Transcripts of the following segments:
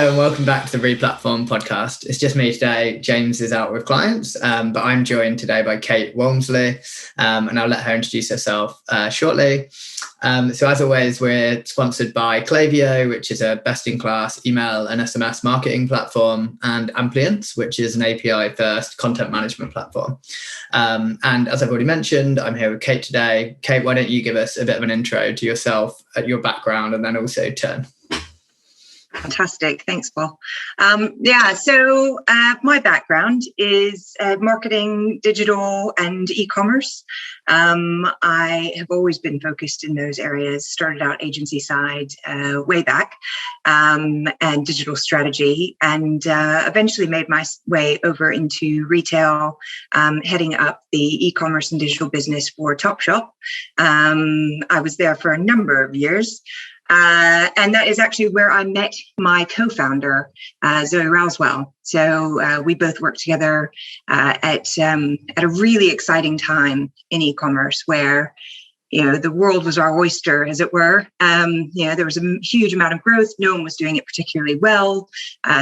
Hello and welcome back to the Replatform podcast. It's just me today. James is out with clients, but I'm joined today by Kate Walmsley, and I'll let her introduce herself shortly. So as always, we're sponsored by Klaviyo, which is a best-in-class email and SMS marketing platform, and Ampliance, which is an API-first content management platform. And as I've already mentioned, I'm here with Kate today. Kate, why don't you give us a bit of an intro to yourself, your background, and then also Tern. Fantastic. Thanks, Paul. So my background is marketing, digital, and e-commerce. I have always been focused in those areas, started out agency side way back, and digital strategy, and eventually made my way over into retail, heading up the e-commerce and digital business for Topshop. I was there for a number of years. And that is actually where I met my co-founder, Zoe Rouswell. So we both worked together at a really exciting time in e-commerce where, the world was our oyster, as it were. There was a huge amount of growth. No one was doing it particularly well.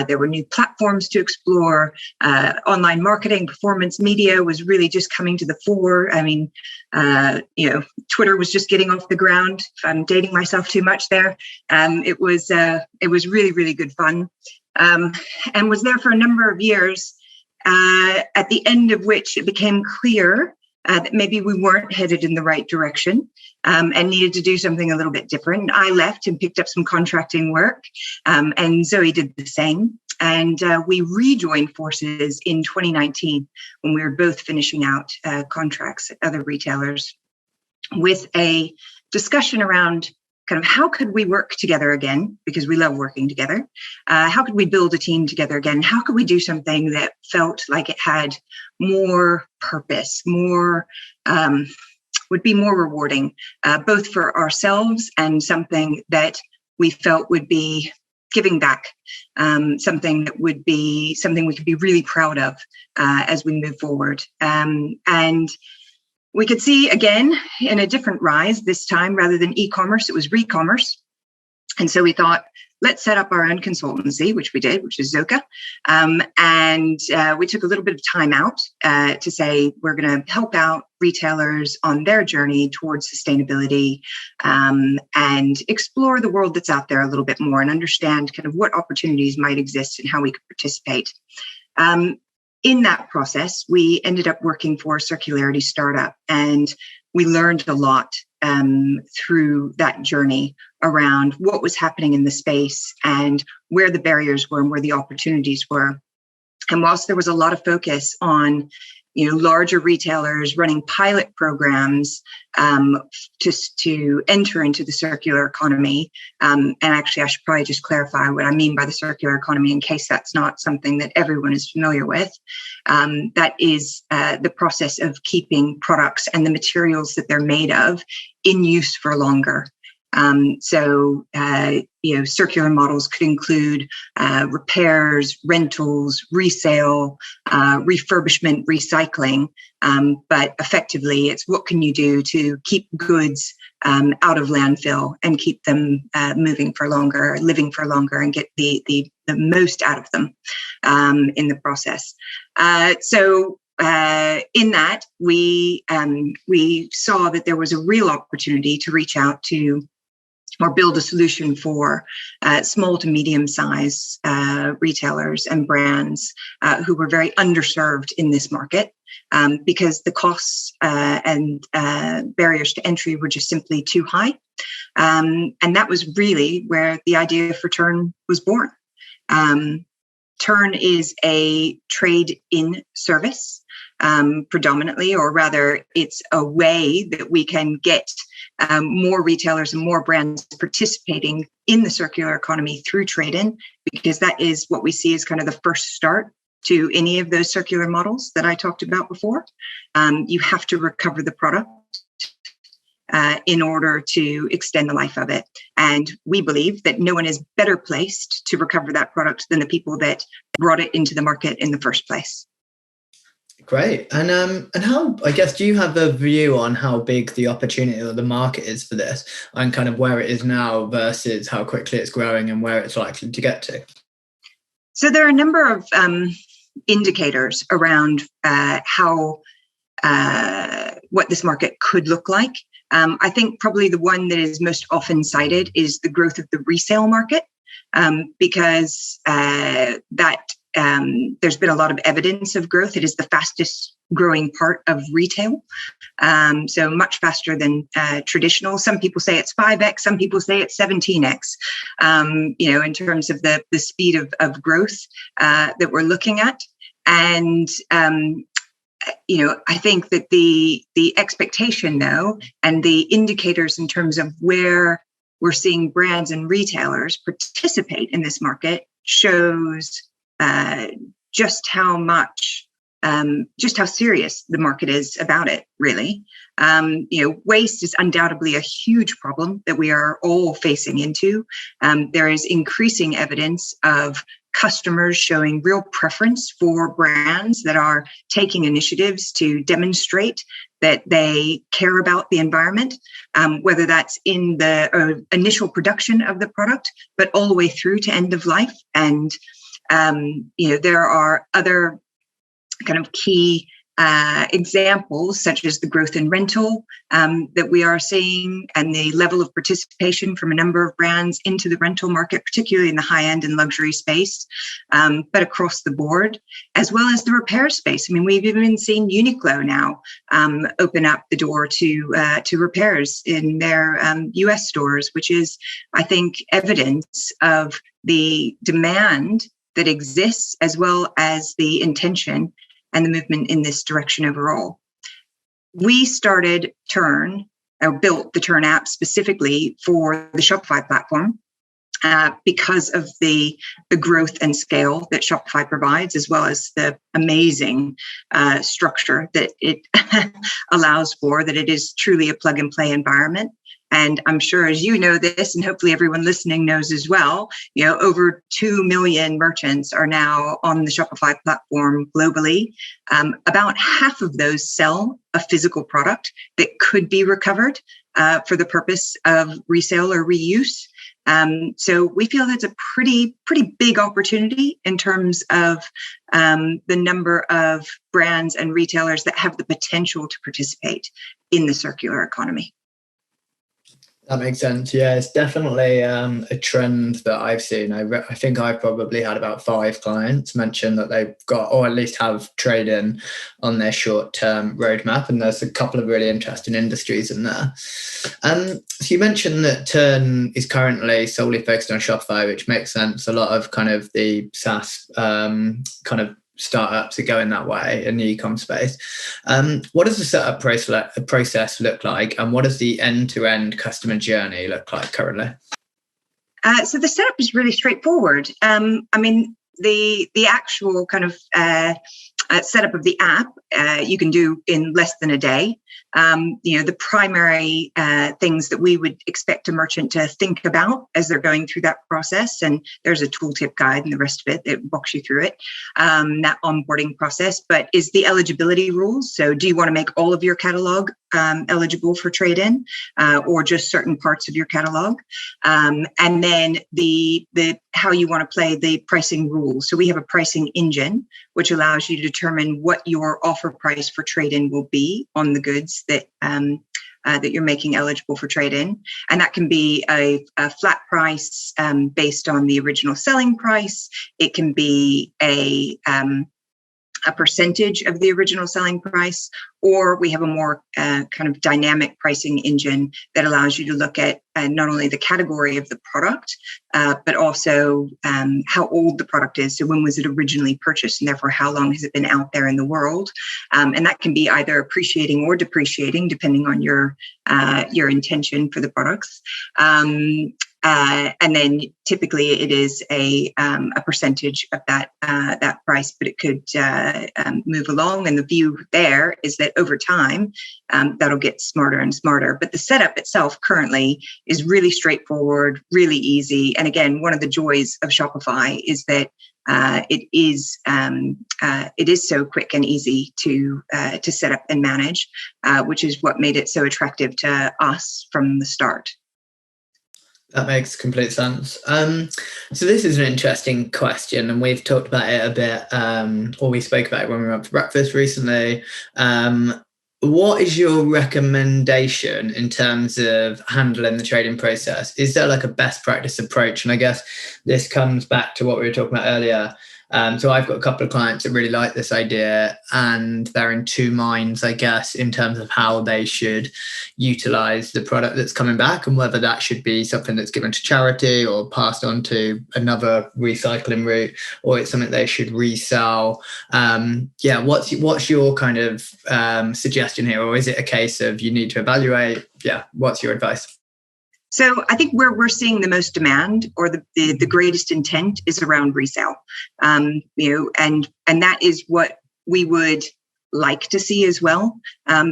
There were new platforms to explore. Online marketing, performance media was really just coming to the fore. Twitter was just getting off the ground. If I'm dating myself too much there, it was really, really good fun, and was there for a number of years. At the end of which it became clear that maybe we weren't headed in the right direction, and needed to do something a little bit different. I left and picked up some contracting work, and Zoe did the same. And we rejoined forces in 2019 when we were both finishing out contracts at other retailers with a discussion around kind of how could we work together again, because we love working together. How could we build a team together again? How could we do something that felt like it had more purpose, would be more rewarding, both for ourselves and something that we felt would be giving back, something that would be something we could be really proud of as we move forward. And we could see again in a different rise this time, rather than e-commerce, it was re-commerce. And so we thought, let's set up our own consultancy, which we did, which is Zoka. And we took a little bit of time out to say, we're going to help out retailers on their journey towards sustainability, and explore the world that's out there a little bit more and understand kind of what opportunities might exist and how we could participate. In that process, we ended up working for a circularity startup, and we learned a lot through that journey around what was happening in the space and where the barriers were and where the opportunities were. And whilst there was a lot of focus on larger retailers running pilot programs just to enter into the circular economy. And actually, I should probably just clarify what I mean by the circular economy in case that's not something that everyone is familiar with. That is the process of keeping products and the materials that they're made of in use for longer. Circular models could include repairs, rentals, resale, refurbishment, recycling. But effectively, it's what can you do to keep goods out of landfill and keep them moving for longer, living for longer, and get the most out of them in the process. In that, we saw that there was a real opportunity to reach out to or build a solution for small to medium-sized retailers and brands who were very underserved in this market because the costs and barriers to entry were just simply too high. And that was really where the idea for Tern was born. Tern is a trade-in service predominantly, or rather it's a way that we can get more retailers and more brands participating in the circular economy through trade-in, because that is what we see as kind of the first start to any of those circular models that I talked about before. You have to recover the product in order to extend the life of it. And we believe that no one is better placed to recover that product than the people that brought it into the market in the first place. Great. And how, I guess, do you have a view on how big the opportunity or the market is for this, and kind of where it is now versus how quickly it's growing and where it's likely to get to? So there are a number of indicators around how what this market could look like. I think probably the one that is most often cited is the growth of the resale market, because there's been a lot of evidence of growth. It is the fastest growing part of retail, so much faster than traditional. Some people say it's 5x, some people say it's 17x, in terms of the speed of growth that we're looking at. And I think that the expectation, though, and the indicators in terms of where we're seeing brands and retailers participate in this market shows just how serious the market is about it, really. Waste is undoubtedly a huge problem that we are all facing into. There is increasing evidence of customers showing real preference for brands that are taking initiatives to demonstrate that they care about the environment, whether that's in the initial production of the product, but all the way through to end of life. And there are other kind of key examples, such as the growth in rental that we are seeing, and the level of participation from a number of brands into the rental market, particularly in the high-end and luxury space, but across the board, as well as the repair space. I mean, we've even seen Uniqlo now open up the door to repairs in their US stores, which is, I think, evidence of the demand that exists, as well as the intention and the movement in this direction overall. We started Tern, or built the Tern app specifically for the Shopify platform, because of the growth and scale that Shopify provides, as well as the amazing structure that it allows for, that it is truly a plug and play environment. And I'm sure, as you know this, and hopefully everyone listening knows as well, over 2 million merchants are now on the Shopify platform globally. About half of those sell a physical product that could be recovered for the purpose of resale or reuse. So we feel that's a pretty big opportunity in terms of the number of brands and retailers that have the potential to participate in the circular economy. That makes sense. Yeah, it's definitely a trend that I've seen. I think I probably had about 5 clients mention that they've got, or at least have, trade-in on their short-term roadmap, and there's a couple of really interesting industries in there. So you mentioned that Tern is currently solely focused on Shopify, which makes sense. A lot of kind of the SaaS kind of startups are going that way in the e-com space. What does the setup process look like, and what does the end-to-end customer journey look like currently? So the setup is really straightforward. I mean, the actual kind of setup of the app you can do in less than a day. The primary things that we would expect a merchant to think about as they're going through that process, and there's a tooltip guide and the rest of it that walks you through it, that onboarding process, but is the eligibility rules. So do you want to make all of your catalog eligible for trade-in, or just certain parts of your catalog? And then the how you want to play the pricing rules. So we have a pricing engine, which allows you to determine what your offer price for trade-in will be on the goods that you're making eligible for trade-in. And that can be a flat price based on the original selling price. It can be a percentage of the original selling price, or we have a more kind of dynamic pricing engine that allows you to look at not only the category of the product, but also how old the product is. So when was it originally purchased, and therefore how long has it been out there in the world? And that can be either appreciating or depreciating, depending on your intention for the products. And then typically it is a percentage of that price, but it could move along. And the view there is that over time, that'll get smarter and smarter. But the setup itself currently is really straightforward, really easy. And again, one of the joys of Shopify is that it is so quick and easy to set up and manage, which is what made it so attractive to us from the start. That makes complete sense. So this is an interesting question, and we've talked about it a bit, or we spoke about it when we went for breakfast recently. What is your recommendation in terms of handling the trading process? Is there like a best practice approach? And I guess this comes back to what we were talking about earlier. So I've got a couple of clients that really like this idea, and they're in two minds, I guess, in terms of how they should utilize the product that's coming back, and whether that should be something that's given to charity or passed on to another recycling route, or it's something they should resell. What's your kind of suggestion here, or is it a case of you need to evaluate? What's your advice? So I think where we're seeing the most demand, or the greatest intent, is around resale. And that is what we would like to see as well,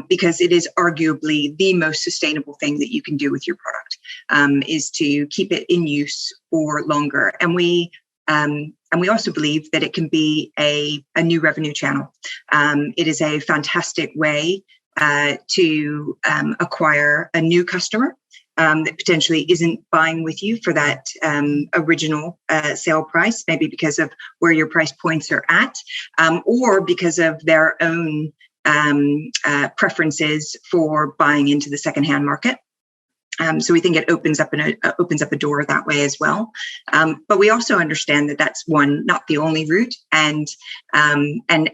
because it is arguably the most sustainable thing that you can do with your product, is to keep it in use for longer. And we also believe that it can be a new revenue channel. It is a fantastic way to acquire a new customer that potentially isn't buying with you for that original sale price, maybe because of where your price points are at, or because of their own preferences for buying into the secondhand market. So we think it opens up a door that way as well. But we also understand that that's not the only route. And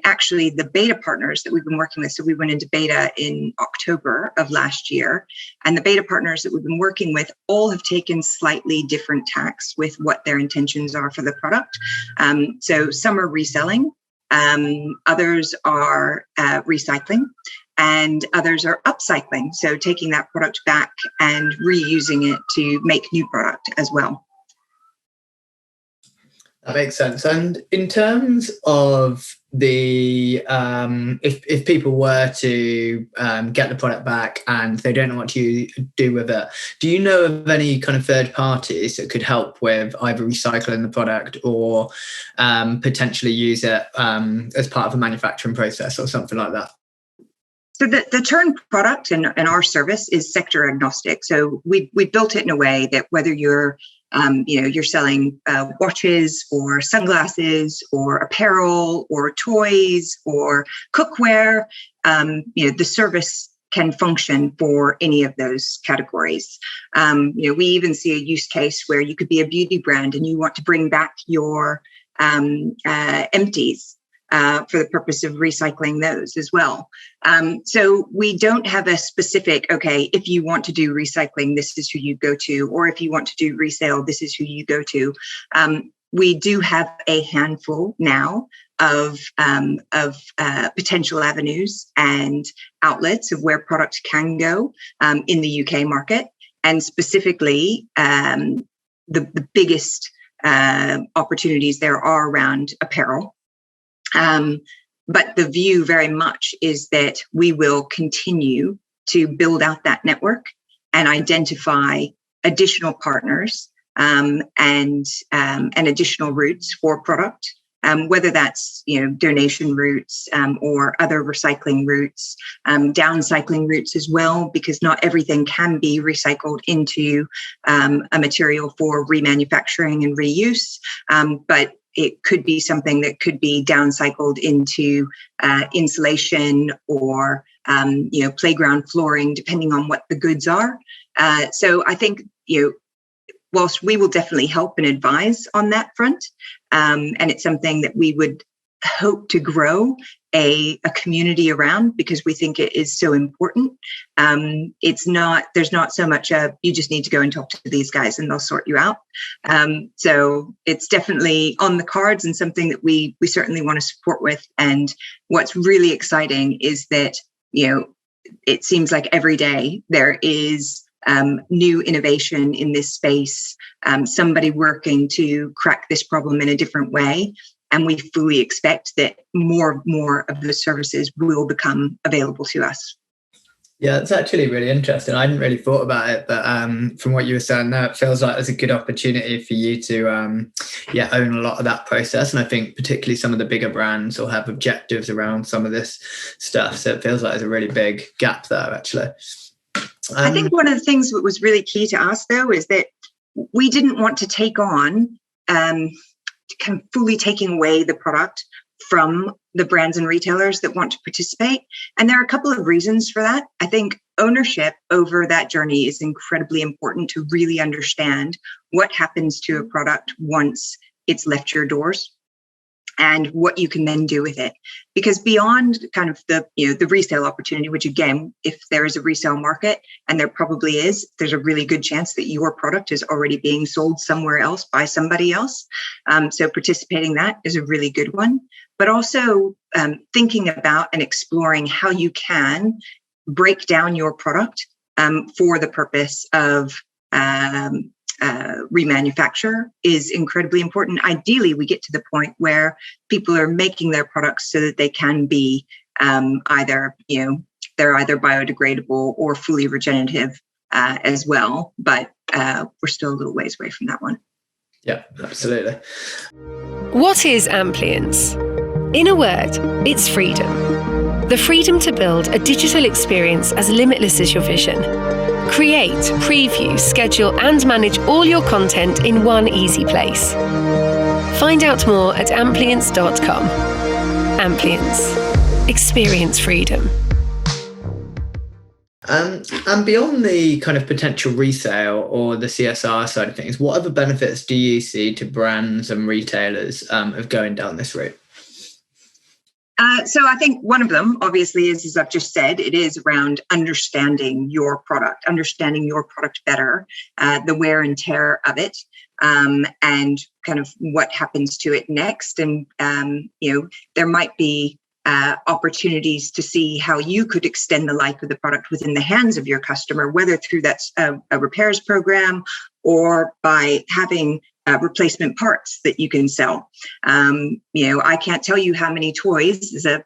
actually the beta partners that we've been working with, so we went into beta in October of last year, and the beta partners that we've been working with all have taken slightly different tacks with what their intentions are for the product. So some are reselling, others are recycling, and others are upcycling, so taking that product back and reusing it to make new product as well. That makes sense. And in terms of the if people were to get the product back and they don't know what to do with it, do you know of any kind of third parties that could help with either recycling the product or potentially use it as part of a manufacturing process or something like that? So the Tern product and our service is sector agnostic. So we built it in a way that whether you're selling watches or sunglasses or apparel or toys or cookware, the service can function for any of those categories. We even see a use case where you could be a beauty brand and you want to bring back your empties for the purpose of recycling those as well. So we don't have a specific, if you want to do recycling, this is who you go to, or if you want to do resale, this is who you go to. We do have a handful now of potential avenues and outlets of where product can go in the UK market. And specifically, the biggest opportunities there are around apparel. But the view very much is that we will continue to build out that network and identify additional partners and additional routes for product, whether that's donation routes or other recycling routes, downcycling routes as well, because not everything can be recycled into a material for remanufacturing and reuse, but it could be something that could be downcycled into insulation or playground flooring, depending on what the goods are. So I think whilst we will definitely help and advise on that front, and it's something that we would hope to grow a community around because we think it is so important. There's not so much you just need to go and talk to these guys and they'll sort you out. So it's definitely on the cards and something that we certainly want to support with. And what's really exciting is that, it seems like every day there is new innovation in this space, somebody working to crack this problem in a different way. And we fully expect that more of the services will become available to us. Yeah, it's actually really interesting. I hadn't really thought about it, but from what you were saying there, it feels like there's a good opportunity for you to own a lot of that process. And I think particularly some of the bigger brands will have objectives around some of this stuff. So it feels like there's a really big gap there, actually. I think one of the things that was really key to us, though, is that we didn't want to take on kind of fully taking away the product from the brands and retailers that want to participate. And there are a couple of reasons for that. I think ownership over that journey is incredibly important to really understand what happens to a product once it's left your doors and what you can then do with it. Because beyond kind of the resale opportunity, which again, if there is a resale market, and there probably is, there's a really good chance that your product is already being sold somewhere else by somebody else. So participating in that is a really good one. But also thinking about and exploring how you can break down your product for the purpose of remanufacture is incredibly important. Ideally, we get to the point where people are making their products so that they can be they're either biodegradable or fully regenerative as well. But we're still a little ways away from that one. Yeah, absolutely. What is Amplience? In a word, it's freedom. The freedom to build a digital experience as limitless as your vision. Create, preview, schedule, and manage all your content in one easy place. Find out more at amplience.com. Amplience. Experience freedom. And beyond the kind of potential resale or the CSR side of things, what other benefits do you see to brands and retailers of going down this route? So I think one of them, obviously, is, as I've just said, it is around understanding your product better, the wear and tear of it, and kind of what happens to it next. And, there might be opportunities to see how you could extend the life of the product within the hands of your customer, whether through that a repairs program or by having replacement parts that you can sell. I can't tell you how many toys, as a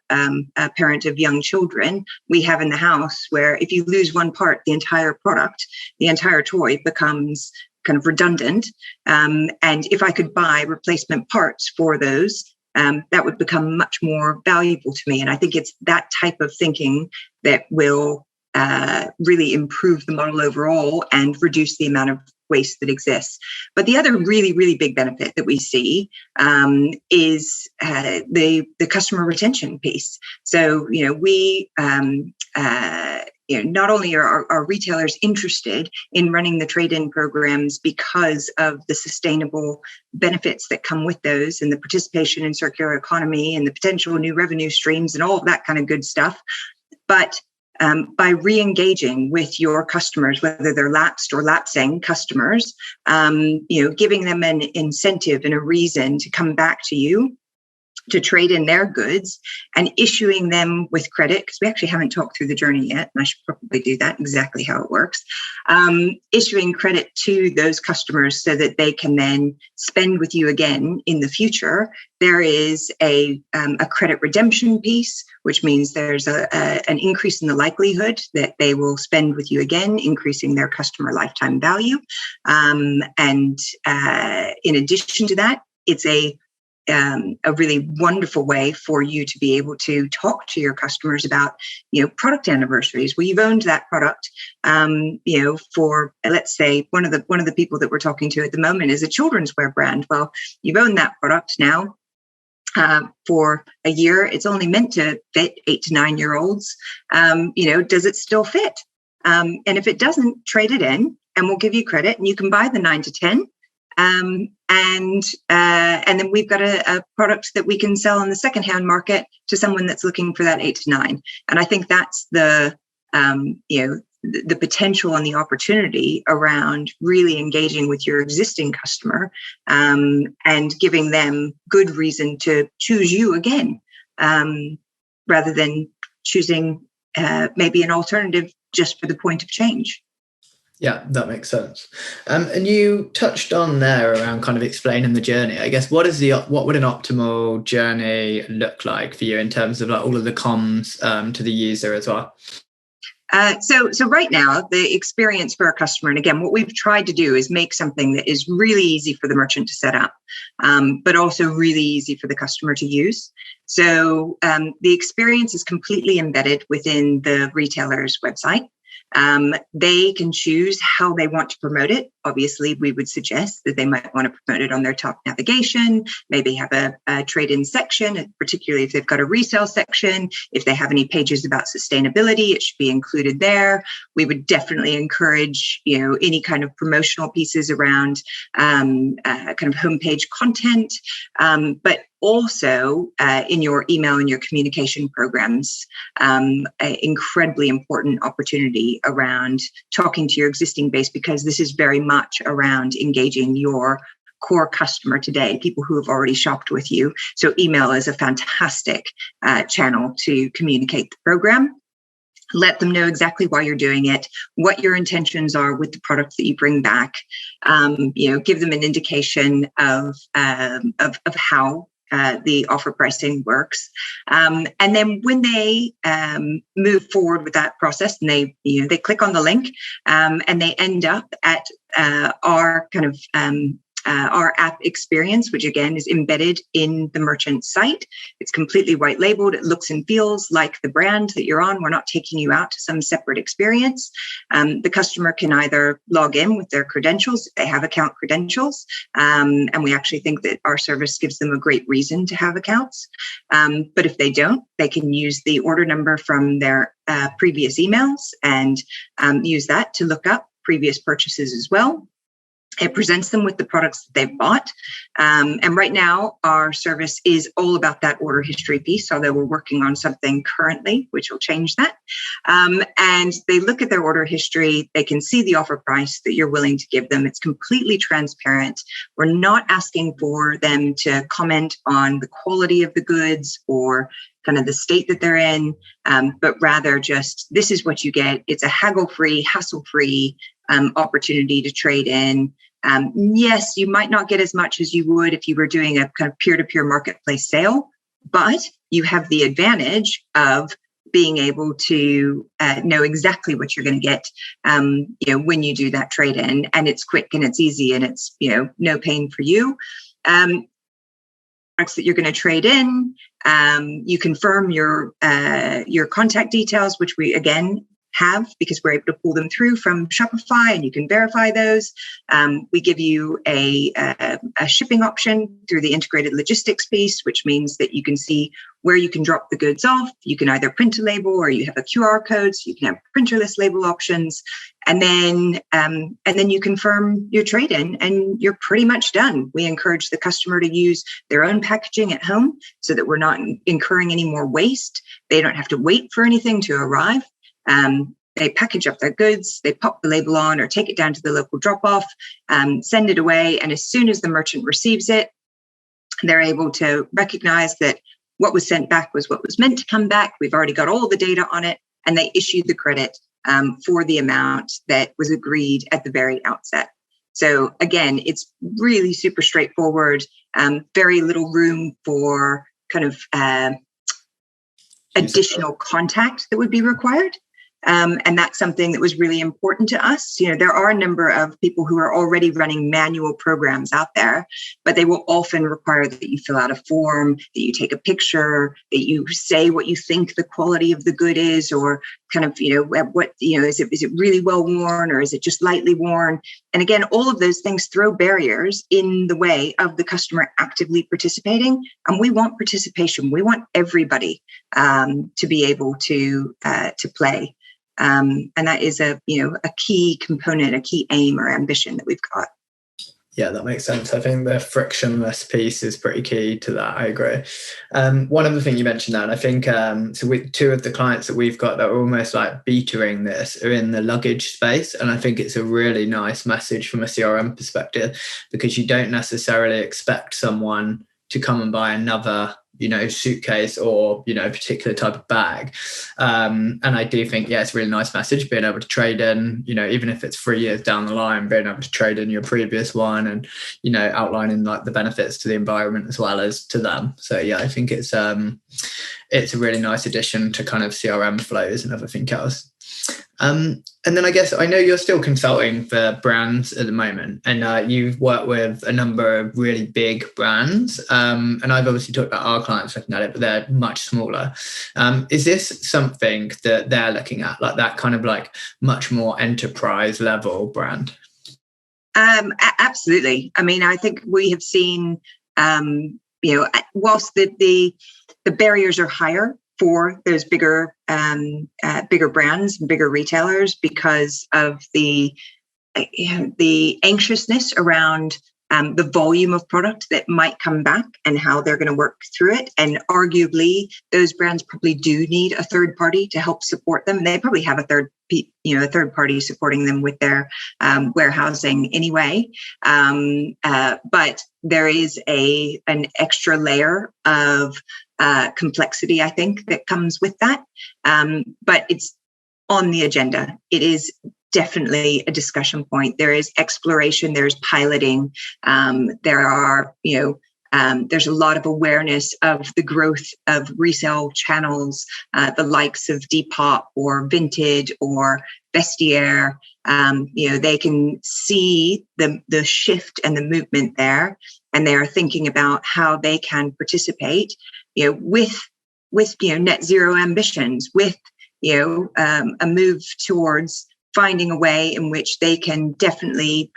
parent of young children, we have in the house where if you lose one part, the entire product, the entire toy becomes kind of redundant. And if I could buy replacement parts for those, that would become much more valuable to me. And I think it's that type of thinking that will really improve the model overall and reduce the amount of waste that exists. But the other really, really big benefit that we see is the customer retention piece. So, we not only are our retailers interested in running the trade-in programs because of the sustainable benefits that come with those and the participation in circular economy and the potential new revenue streams and all of that kind of good stuff, but by re-engaging with your customers, whether they're lapsed or lapsing customers, giving them an incentive and a reason to come back to you to trade in their goods and issuing them with credit, because we actually haven't talked through the journey yet, and I should probably do that, exactly how it works. Issuing credit to those customers so that they can then spend with you again in the future. There is a credit redemption piece, which means there's an increase in the likelihood that they will spend with you again, increasing their customer lifetime value. And in addition to that, it's a really wonderful way for you to be able to talk to your customers about, product anniversaries. Well, you've owned that product, for, let's say, one of the people that we're talking to at the moment is a children's wear brand. Well, you've owned that product now for a year. It's only meant to fit 8 to 9 year olds. Does it still fit? And if it doesn't, trade it in, and we'll give you credit, and you can buy the 9 to 10. And then we've got a product that we can sell on the secondhand market to someone that's looking for that 8 to 9. And I think that's the potential and the opportunity around really engaging with your existing customer, and giving them good reason to choose you again, rather than choosing maybe an alternative just for the point of change. Yeah, that makes sense. And you touched on there around kind of explaining the journey. I guess what would an optimal journey look like for you in terms of like all of the comms to the user as well? So right now, the experience for our customer, and again, what we've tried to do is make something that is really easy for the merchant to set up, but also really easy for the customer to use. So the experience is completely embedded within the retailer's website. They can choose how they want to promote it. Obviously, we would suggest that they might want to promote it on their top navigation, maybe have a trade-in section, particularly if they've got a resale section. If they have any pages about sustainability, it should be included there. We would definitely encourage, any kind of promotional pieces around kind of homepage content, but also in your email and your communication programs, an incredibly important opportunity around talking to your existing base, because this is very much around engaging your core customer today, people who have already shopped with you. So email is a fantastic channel to communicate the program. Let them know exactly why you're doing it, what your intentions are with the product that you bring back. Give them an indication of how the offer pricing works. And then when they move forward with that process, and they click on the link and they end up at our kind of our app experience, which again is embedded in the merchant site. It's completely white labeled. It looks and feels like the brand that you're on. We're not taking you out to some separate experience. The customer can either log in with their credentials, if they have account credentials, and we actually think that our service gives them a great reason to have accounts. But if they don't, they can use the order number from their previous emails and use that to look up previous purchases as well. It presents them with the products that they've bought. And right now, our service is all about that order history piece, although we're working on something currently, which will change that. And they look at their order history. They can see the offer price that you're willing to give them. It's completely transparent. We're not asking for them to comment on the quality of the goods or kind of the state that they're in, but rather just, this is what you get. It's a haggle-free, hassle-free opportunity to trade in. Yes, you might not get as much as you would if you were doing a kind of peer-to-peer marketplace sale, but you have the advantage of being able to know exactly what you're going to get, when you do that trade in, and it's quick and it's easy and it's, no pain for you. Products that you're going to trade in, you confirm your contact details, which we again have because we're able to pull them through from Shopify, and you can verify those. We give you a shipping option through the integrated logistics piece, which means that you can see where you can drop the goods off. You can either print a label or you have a QR code, so you can have printerless label options. And then you confirm your trade-in and you're pretty much done. We encourage the customer to use their own packaging at home so that we're not incurring any more waste. They don't have to wait for anything to arrive. They package up their goods, they pop the label on or take it down to the local drop-off, send it away. And as soon as the merchant receives it, they're able to recognize that what was sent back was what was meant to come back. We've already got all the data on it, and they issue the credit for the amount that was agreed at the very outset. So again, it's really super straightforward, very little room for kind of additional contact that would be required. And that's something that was really important to us. There are a number of people who are already running manual programs out there, but they will often require that you fill out a form, that you take a picture, that you say what you think the quality of the good is, or kind of, is it really well worn, or is it just lightly worn? And again, all of those things throw barriers in the way of the customer actively participating. And we want participation. We want everybody to be able to play. And that is a key component, a key aim or ambition that we've got. Yeah, that makes sense. I think the frictionless piece is pretty key to that. I agree. One other thing you mentioned there, and I think so with two of the clients that we've got that are almost like betaing this are in the luggage space. And I think it's a really nice message from a CRM perspective, because you don't necessarily expect someone to come and buy another suitcase or, a particular type of bag. And I do think, it's a really nice message being able to trade in, even if it's 3 years down the line, being able to trade in your previous one and, outlining like the benefits to the environment as well as to them. So I think it's a really nice addition to kind of CRM flows and everything else. And then I guess I know you're still consulting for brands at the moment, and you've worked with a number of really big brands. And I've obviously talked about our clients looking at it, but they're much smaller. Is this something that they're looking at, like that kind of like much more enterprise level brand? Absolutely. I mean, I think we have seen, whilst the barriers are higher for those bigger brands and bigger retailers because of the anxiousness around the volume of product that might come back and how they're going to work through it. And arguably, those brands probably do need a third party to help support them. And they probably have a third party supporting them with their warehousing anyway. But there is an extra layer of complexity, I think, that comes with that. But it's on the agenda. It is definitely a discussion point. There is exploration, there's piloting, there's a lot of awareness of the growth of resale channels, the likes of Depop or Vinted or Vestiaire. They can see the shift and the movement there, and they are thinking about how they can participate, with net zero ambitions, with a move towards finding a way in which they can definitely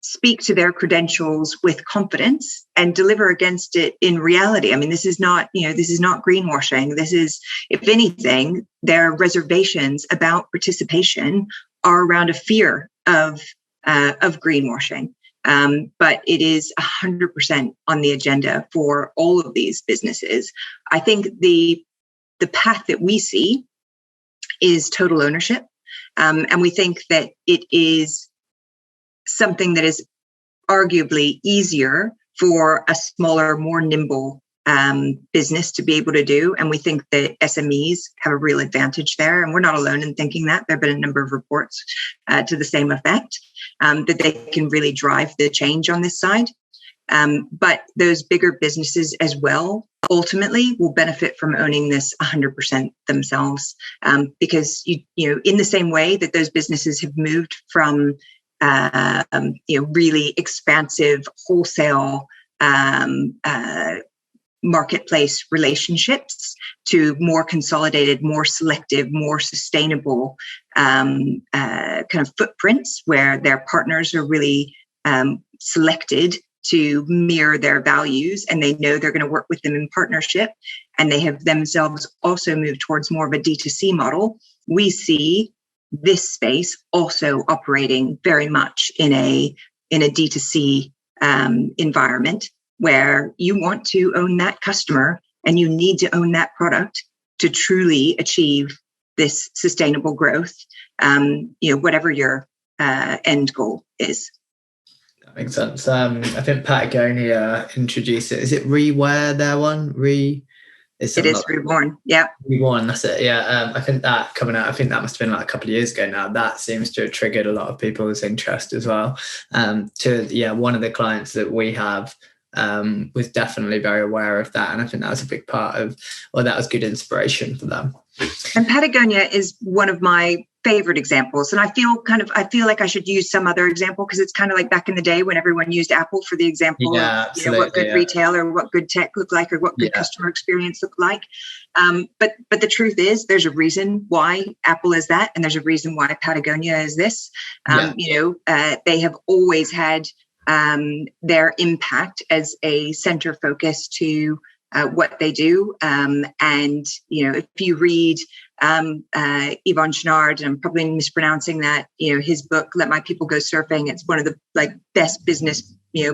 speak to their credentials with confidence and deliver against it in reality. I mean, this is not greenwashing. This is, if anything, their reservations about participation are around a fear of greenwashing. But it is 100% on the agenda for all of these businesses. I think the path that we see is total ownership. And we think that it is something that is arguably easier for a smaller, more nimble business to be able to do. And we think that SMEs have a real advantage there. And we're not alone in thinking that. There have been a number of reports to the same effect, that they can really drive the change on this side. But those bigger businesses as well ultimately will benefit from owning this 100% themselves, because in the same way that those businesses have moved from really expansive wholesale marketplace relationships to more consolidated, more selective, more sustainable kind of footprints where their partners are really selected to mirror their values, and they know they're going to work with them in partnership, and they have themselves also moved towards more of a D2C model. We see this space also operating very much in a D2C environment where you want to own that customer and you need to own that product to truly achieve this sustainable growth, whatever your end goal is. That makes sense. I think Patagonia introduced it. Is it Rewear, their one? It is Reborn. Yeah. Reborn, that's it. Yeah. I think that coming out, I think that must have been like a couple of years ago now. That seems to have triggered a lot of people's interest as well. One of the clients that we have was definitely very aware of that. And I think that was a big part of, that was good inspiration for them. And Patagonia is one of my favorite examples. And I feel like I should use some other example, because it's kind of like back in the day when everyone used Apple for the example of what good retail or what good tech looked like, or what good customer experience looked like. But the truth is, there's a reason why Apple is that, and there's a reason why Patagonia is this. They have always had their impact as a center focus to what they do. If you read Yvon Chouinard, and I'm probably mispronouncing that, his book, Let My People Go Surfing, it's one of the best business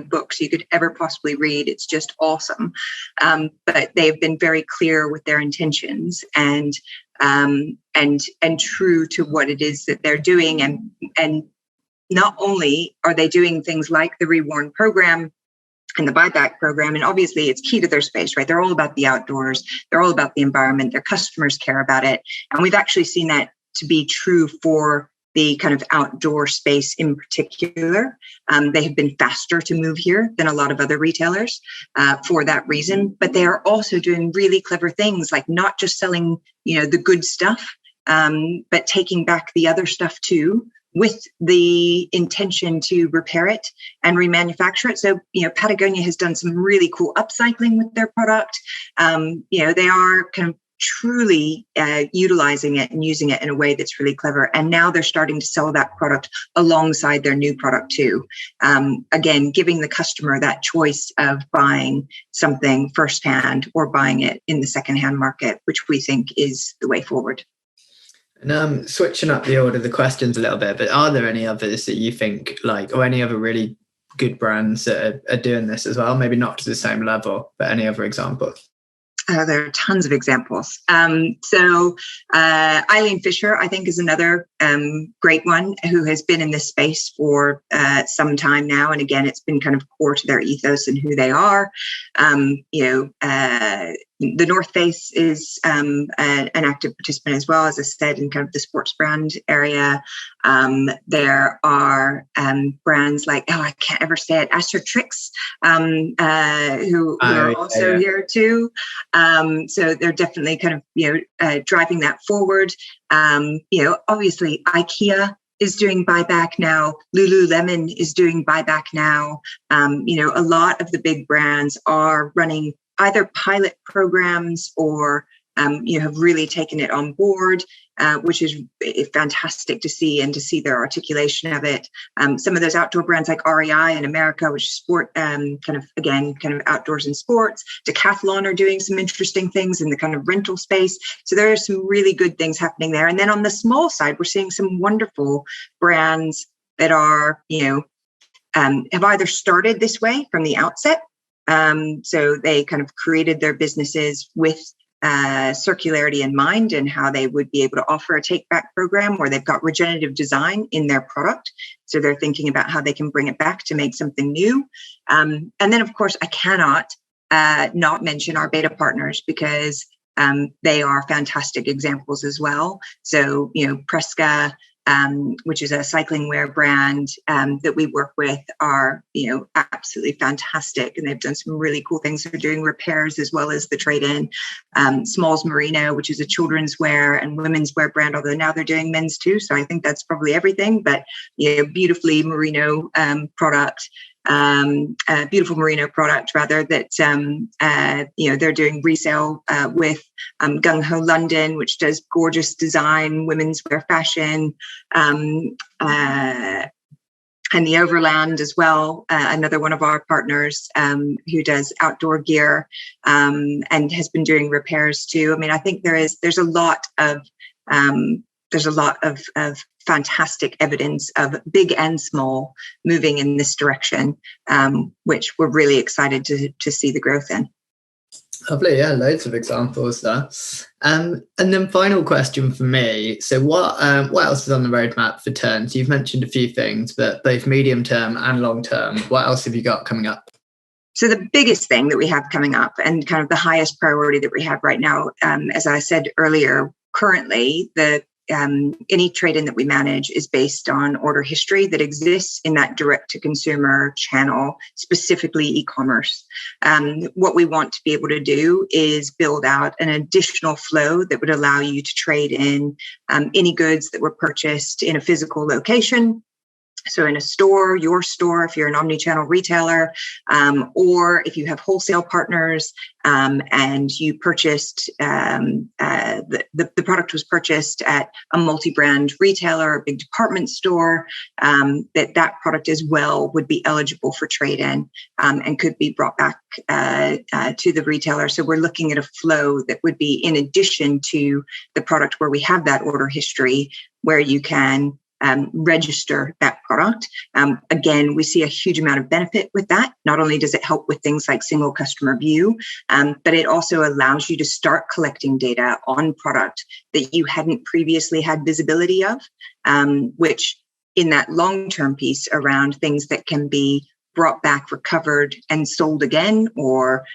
books you could ever possibly read. It's just awesome. But they've been very clear with their intentions and true to what it is that they're doing. And not only are they doing things like the Reborn program and the buyback program, and obviously it's key to their space, right? They're all about the outdoors. They're all about the environment. Their customers care about it. And we've actually seen that to be true for the kind of outdoor space in particular. They have been faster to move here than a lot of other retailers for that reason. But they are also doing really clever things, like not just selling, the good stuff, but taking back the other stuff too, with the intention to repair it and remanufacture it. So, Patagonia has done some really cool upcycling with their product. They are kind of truly utilizing it and using it in a way that's really clever. And now they're starting to sell that product alongside their new product too. Again, giving the customer that choice of buying something firsthand or buying it in the secondhand market, which we think is the way forward. And switching up the order of the questions a little bit, but are there any others that you think or any other really good brands that are doing this as well? Maybe not to the same level, but any other examples? There are tons of examples. So Eileen Fisher, I think, is another great one who has been in this space for some time now. And again, it's been kind of core to their ethos and who they are. The North Face is an active participant as well, as I said, in kind of the sports brand area. There are brands like, I can't ever say it, Astertrix, who are also here too. So they're definitely kind of, driving that forward. Obviously IKEA is doing buyback now. Lululemon is doing buyback now. A lot of the big brands are running either pilot programs or have really taken it on board, which is fantastic to see, and to see their articulation of it. Some of those outdoor brands like REI in America, which is sport, kind of outdoors and sports. Decathlon are doing some interesting things in the kind of rental space. So there are some really good things happening there. And then on the small side, we're seeing some wonderful brands that are, have either started this way from the outset. So they kind of created their businesses with circularity in mind and how they would be able to offer a take back program, or they've got regenerative design in their product. So they're thinking about how they can bring it back to make something new. And then, of course, I cannot not mention our beta partners, because they are fantastic examples as well. So, Preska, which is a cycling wear brand that we work with, are, absolutely fantastic. And they've done some really cool things. They're doing repairs as well as the trade-in. Smalls Merino, which is a children's wear and women's wear brand, although now they're doing men's too. So I think that's probably everything, but, beautiful merino product rather, that, they're doing resale with Gung Ho London, which does gorgeous design, women's wear fashion, and the Overland as well, another one of our partners who does outdoor gear and has been doing repairs too. I mean, I think there's a lot of fantastic evidence of big and small moving in this direction, which we're really excited to see the growth in. Lovely, yeah, loads of examples there. And then final question for me. So what else is on the roadmap for Tern? So you've mentioned a few things, but both medium term and long term, what else have you got coming up? So the biggest thing that we have coming up, and kind of the highest priority that we have right now, as I said earlier, currently any trade-in that we manage is based on order history that exists in that direct-to-consumer channel, specifically e-commerce. What we want to be able to do is build out an additional flow that would allow you to trade in any goods that were purchased in a physical location. So in a store, your store, if you're an omni-channel retailer, or if you have wholesale partners and you purchased, the product was purchased at a multi-brand retailer, a big department store, that product as well would be eligible for trade-in and could be brought back to the retailer. So we're looking at a flow that would be in addition to the product where we have that order history, where you can register that product. Again, we see a huge amount of benefit with that. Not only does it help with things like single customer view, but it also allows you to start collecting data on product that you hadn't previously had visibility of, which in that long-term piece around things that can be brought back, recovered, and sold again, or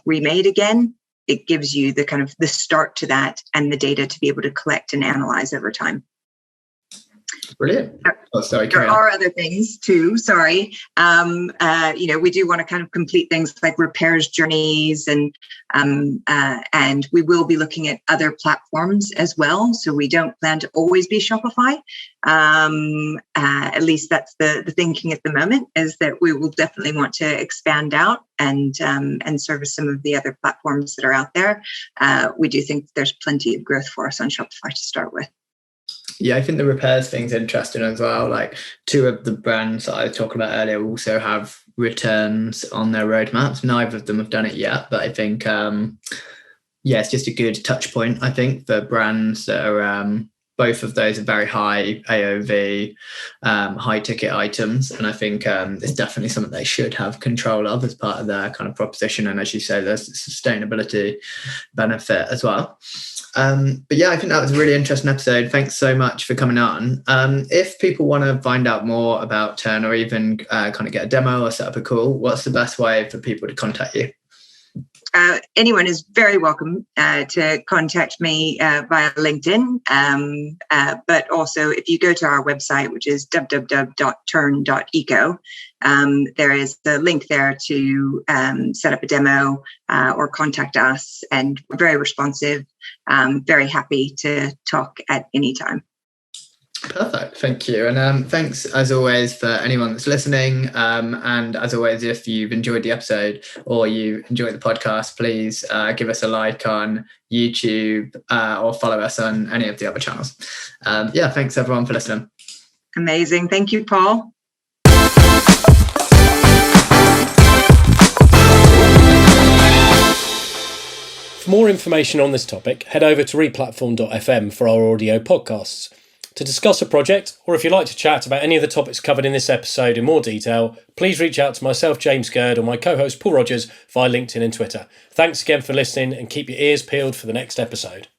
remade again, it gives you the kind of the start to that and the data to be able to collect and analyze over time. Brilliant. Oh, sorry, there are other things too. Sorry. We do want to kind of complete things like repairs journeys, and we will be looking at other platforms as well. So we don't plan to always be Shopify. At least that's the thinking at the moment, is that we will definitely want to expand out and service some of the other platforms that are out there. We do think there's plenty of growth for us on Shopify to start with. Yeah, I think the repairs thing's interesting as well. Like, 2 of the brands that I was talking about earlier also have returns on their roadmaps. Neither of them have done it yet, but I think, it's just a good touch point, I think, for brands that are, both of those are very high AOV, high ticket items. And I think it's definitely something they should have control of as part of their kind of proposition. And as you say, there's a sustainability benefit as well. But yeah, I think that was a really interesting episode. Thanks so much for coming on. If people want to find out more about Tern, or even kind of get a demo or set up a call, what's the best way for people to contact you? Anyone is very welcome to contact me via LinkedIn. But also, if you go to our website, which is www.tern.eco, there is the link there to set up a demo or contact us. And we're very responsive, very happy to talk at any time. Perfect. Thank you. And thanks, as always, for anyone that's listening. And as always, if you've enjoyed the episode or you enjoyed the podcast, please give us a like on YouTube or follow us on any of the other channels. Thanks, everyone, for listening. Amazing. Thank you, Paul. For more information on this topic, head over to replatform.fm for our audio podcasts. To discuss a project, or if you'd like to chat about any of the topics covered in this episode in more detail, please reach out to myself, James Gurd, or my co-host Paul Rogers via LinkedIn and Twitter. Thanks again for listening, and keep your ears peeled for the next episode.